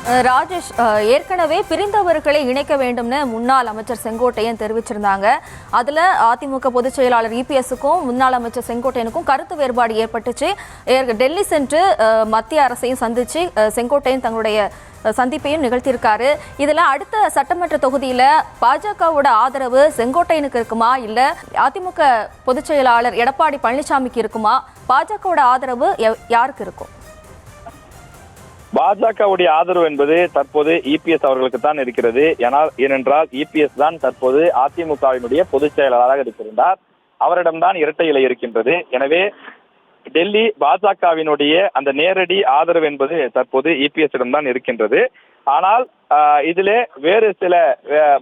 ராஜேஷ், ஏற்கனவே பிரிந்தவர்களை இணைக்க வேண்டும்னு முன்னாள் அமைச்சர் செங்கோட்டையன் தெரிவிச்சிருந்தாங்க. அதுல அதிமுக பொதுச் செயலாளர் இபிஎஸ்க்கும் முன்னாள் அமைச்சர் செங்கோட்டையனுக்கும் கருத்து வேறுபாடு ஏற்பட்டுச்சு. டெல்லி சென்று மத்திய அரசையும் சந்திச்சு செங்கோட்டையன் தங்களுடைய சந்திப்பையும் நிகழ்த்தியிருக்காரு. இதுல அடுத்த சட்டமன்ற தொகுதியில பாஜகவோட ஆதரவு செங்கோட்டையனுக்கு இருக்குமா, இல்ல அதிமுக பொதுச் செயலாளர் எடப்பாடி பழனிசாமிக்கு இருக்குமா? பாஜகவோட ஆதரவு யாருக்கு இருக்கும்? பாஜகவுடைய ஆதரவு என்பது தற்போது இபிஎஸ் அவர்களுக்கு தான் இருக்கிறது. ஏனென்றால் இபிஎஸ் தான் தற்போது அதிமுகவினுடைய பொதுச் செயலாளராக இருக்கிறார். அவரிடம்தான் இரட்டை இலை இருக்கின்றது. எனவே டெல்லி பாஜகவினுடைய அந்த நேரடி ஆதரவு என்பது தற்போது இபிஎஸ் இடம்தான் இருக்கின்றது. ஆனால் இதிலே வேறு சில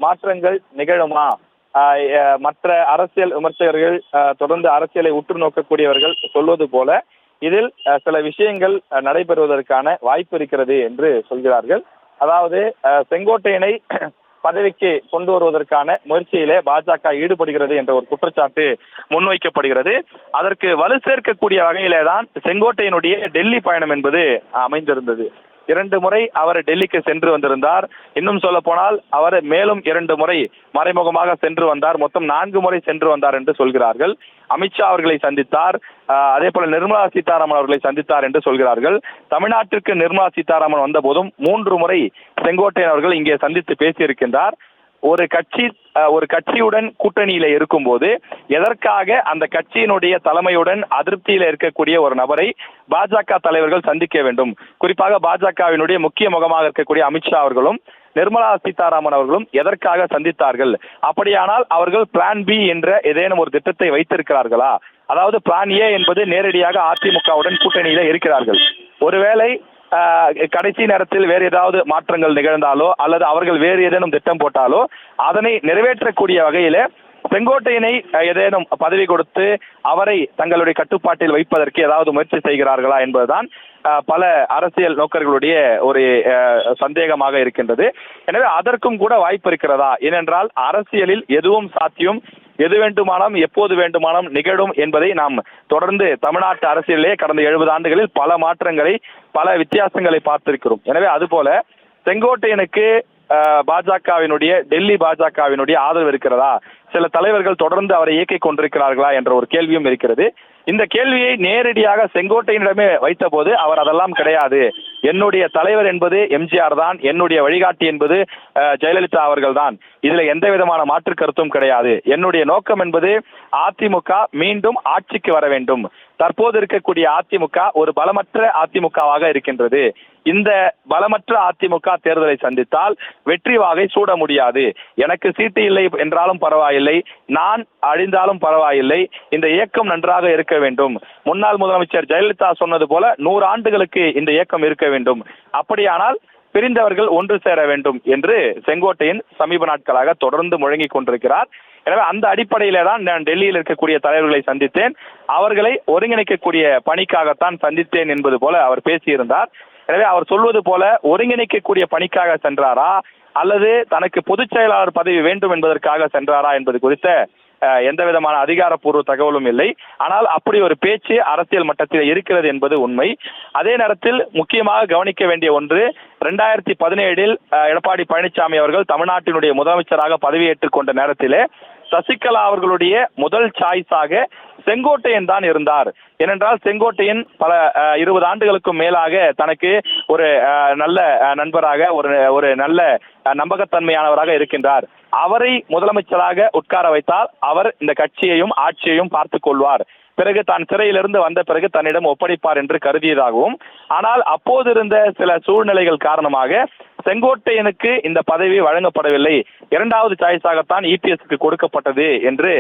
மாற்றங்கள் நிகழுமா? மற்ற அரசியல் விமர்சகர்கள், தொடர்ந்து அரசியலை உற்று நோக்கக்கூடியவர்கள் சொல்வது போல இதில் சில விஷயங்கள் நடைபெறுவதற்கான வாய்ப்பு இருக்கிறது என்று சொல்கிறார்கள். அதாவது செங்கோட்டையனை பதவிக்கு கொண்டு வருவதற்கான முயற்சியிலே பாஜக ஈடுபடுகிறது என்ற ஒரு குற்றச்சாட்டு முன்வைக்கப்படுகிறது. அதற்கு வலு சேர்க்கக்கூடிய வகையிலே தான் செங்கோட்டையனுடைய டெல்லி பயணம் என்பது அமைந்திருந்தது. 2 முறை அவர் டெல்லிக்கு சென்று வந்திருந்தார். இன்னும் சொல்ல போனால் அவர் மேலும் 2 முறை மறைமுகமாக சென்று வந்தார். மொத்தம் 4 முறை சென்று வந்தார் என்று சொல்கிறார்கள். அமித்ஷா அவர்களை சந்தித்தார். அதே போல நிர்மலா சீதாராமன் அவர்களை சந்தித்தார் என்று சொல்கிறார்கள். தமிழ்நாட்டிற்கு நிர்மலா சீதாராமன் வந்த போதும் 3 முறை செங்கோட்டையன் அவர்கள் இங்கே சந்தித்து பேசியிருக்கின்றார். ஒரு கட்சியுடன் கூட்டணியில இருக்கும் போது எதற்காக அந்த கட்சியினுடைய தலைமையுடன் அதிருப்தியில இருக்கக்கூடிய ஒரு நபரை பாஜக தலைவர்கள் சந்திக்க வேண்டும்? குறிப்பாக பாஜகவினுடைய முக்கிய முகமாக இருக்கக்கூடிய அமித்ஷா அவர்களும் நிர்மலா சீதாராமன் அவர்களும் எதற்காக சந்தித்தார்கள்? அப்படியானால் அவர்கள் பிளான் பி என்ற ஏதேனும் ஒரு திட்டத்தை வைத்திருக்கிறார்களா? அதாவது பிளான் ஏ என்பது நேரடியாக அதிமுகவுடன் கூட்டணியில இருக்கிறார்கள். ஒருவேளை கடைசி நேரத்தில் வேறு ஏதாவது மாற்றங்கள் நிகழ்ந்தாலோ அல்லது அவர்கள் வேறு ஏதேனும் திட்டம் போட்டாலோ அதனை நிறைவேற்றக்கூடிய வகையில செங்கோட்டையனை ஏதேனும் பதவி கொடுத்து அவரை தங்களுடைய கட்டுப்பாட்டில் வைப்பதற்கு ஏதாவது முயற்சி செய்கிறார்களா என்பதுதான் பல அரசியல் நோக்கர்களுடைய ஒரு சந்தேகமாக இருக்கின்றது. எனவே அதற்கும் கூட வாய்ப்பு இருக்கிறதா? ஏனென்றால் அரசியலில் எதுவும் சாத்தியம், எது வேண்டுமானாலும் எப்போது வேண்டுமானாலும் நிகழும் என்பதை நாம் தொடர்ந்து தமிழ்நாட்டு அரசியலிலே கடந்த 70 ஆண்டுகளில் பல மாற்றங்களை, பல வித்தியாசங்களை பார்த்திருக்கிறோம். எனவே அதுபோல செங்கோட்டையனுக்கு பாஜகவினுடைய டெல்லி பாஜகவினுடைய ஆதரவு இருக்கிறதா? சில தலைவர்கள் தொடர்ந்து அவரை இயக்கிக் கொண்டிருக்கிறார்களா என்ற ஒரு கேள்வியும் இருக்கிறது. இந்த கேள்வியை நேரடியாக செங்கோட்டையனிடமே வைத்த போது அவர் அதெல்லாம் கிடையாது, என்னுடைய தலைவர் என்பது எம்ஜிஆர் தான், என்னுடைய வழிகாட்டி என்பது ஜெயலலிதா அவர்கள் தான், இதுல எந்த விதமான மாற்று கருத்தும் கிடையாது, என்னுடைய நோக்கம் என்பது அதிமுக மீண்டும் ஆட்சிக்கு வர வேண்டும், தற்போது இருக்கக்கூடிய அதிமுக ஒரு பலமற்ற அதிமுகவாக இருக்கின்றது, இந்த பலமற்ற அதிமுக தேர்தலை சந்தித்தால் வெற்றி வாகை சூட முடியாது, எனக்கு சீட்டு இல்லை என்றாலும் பரவாயில்லை, நான் அழிந்தாலும் பரவாயில்லை, இந்த இயக்கம் நன்றாக இருக்க வேண்டும், முன்னாள் முதலமைச்சர் ஜெயலலிதா சொன்னது போல 100 ஆண்டுகளுக்கு இந்த இயக்கம் இருக்க வேண்டும், அப்படியானால் பிரிந்தவர்கள் ஒன்று சேர வேண்டும் என்று செங்கோட்டையன் சமீப நாட்களாக தொடர்ந்து முழங்கிக் கொண்டிருக்கிறார். எனவே அந்த அடிப்படையில தான் நான் டெல்லியில் இருக்கக்கூடிய தலைவர்களை சந்தித்தேன், அவர்களை ஒருங்கிணைக்கக்கூடிய பணிக்காகத்தான் சந்தித்தேன் என்பது போல அவர் பேசியிருந்தார். எனவே அவர் சொல்வது போல ஒருங்கிணைக்கக்கூடிய பணிக்காக சென்றாரா அல்லது தனக்கு பொதுச் செயலாளர் பதவி வேண்டும் என்பதற்காக சென்றாரா என்பது குறித்த எந்த விதமான அதிகாரப்பூர்வ தகவலும் இல்லை. ஆனால் அப்படி ஒரு பேச்சு அரசியல் மட்டத்தில் இருக்கிறது என்பது உண்மை. அதே நேரத்தில் முக்கியமாக கவனிக்க வேண்டிய ஒன்று, 2017 எடப்பாடி பழனிசாமி அவர்கள் தமிழ்நாட்டினுடைய முதலமைச்சராக பதவியேற்றுக் கொண்ட நேரத்திலே சசிகலா அவர்களுடைய முதல் சாய்ஸாக செங்கோட்டையன் தான் இருந்தார். ஏனென்றால் செங்கோட்டையன் பல 20 ஆண்டுகளுக்கும் மேலாக தனக்கு ஒரு நல்ல நண்பராக, ஒரு நல்ல நம்பகத்தன்மையானவராக இருக்கின்றார். அவரை முதலமைச்சராக உட்கார வைத்தால் அவர் இந்த கட்சியையும் ஆட்சியையும் பார்த்துக் கொள்வார், பிறகு தான் சிறையிலிருந்து வந்த பிறகு தன்னிடம் ஒப்படைப்பார் என்று கருதியதாகவும், ஆனால் அப்போது இருந்த சில சூழ்நிலைகள் காரணமாக செங்கோட்டையனுக்கு இந்த பதவி வழங்கப்படவில்லை, 2வது சாய்ஸாகத்தான் இபிஎஸ்க்கு கொடுக்கப்பட்டது என்று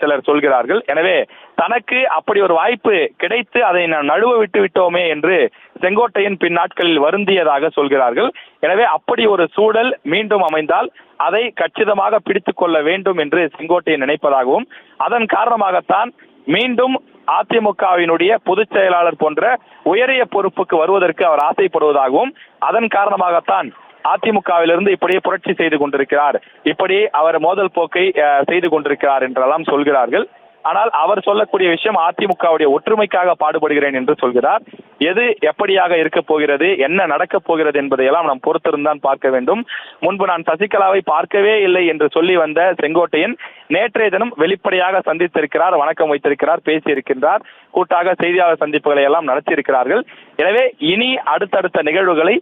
சிலர் சொல்கிறார்கள். எனவே தனக்கு அப்படி ஒரு வாய்ப்பு கிடைத்து அதை நான் நழுவ விட்டு விட்டோமே என்று செங்கோட்டையன் பின் நாட்களில் வருந்தியதாக சொல்கிறார்கள். எனவே அப்படி ஒரு சூழல் மீண்டும் அமைந்தால் அதை கச்சிதமாக பிடித்துக் கொள்ள வேண்டும் என்று செங்கோட்டையன் நினைப்பதாகவும், அதன் காரணமாகத்தான் மீண்டும் அதிமுகவினுடைய பொதுச் செயலாளர் போன்ற உயரிய பொறுப்புக்கு வருவதற்கு அவர் ஆசைப்படுவதாகவும், அதன் காரணமாகத்தான் அதிமுகவிலிருந்து இப்படியே புரட்சி செய்து கொண்டிருக்கிறார், இப்படி அவர் மோதல் போக்கை செய்து கொண்டிருக்கிறார் என்றெல்லாம் சொல்கிறார்கள். ஆனால் அவர் சொல்லக்கூடிய விஷயம் அதிமுகவுடைய ஒற்றுமைக்காக பாடுபடுகிறேன் என்று சொல்கிறார். எது எப்படியாக இருக்க போகிறது, என்ன நடக்கப் போகிறது என்பதையெல்லாம் நாம் பொறுத்திருந்தான் பார்க்க வேண்டும். முன்பு நான் சசிகலாவை பார்க்கவே இல்லை என்று சொல்லி வந்த செங்கோட்டையன் நேற்றைய தினம் வெளிப்படையாக சந்தித்திருக்கிறார், வணக்கம் வைத்திருக்கிறார், பேசியிருக்கின்றார், கூட்டாக செய்தியாளர் சந்திப்புகளை எல்லாம் நடத்தியிருக்கிறார்கள். எனவே இனி அடுத்தடுத்த நிகழ்வுகளை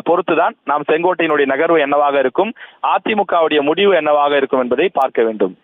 பொறுத்துதான் நாம் செங்கோட்டையினுடைய நகர்வு என்னவாக இருக்கும், அதிமுகவுடைய முடிவு என்னவாக இருக்கும் என்பதை பார்க்க வேண்டும்.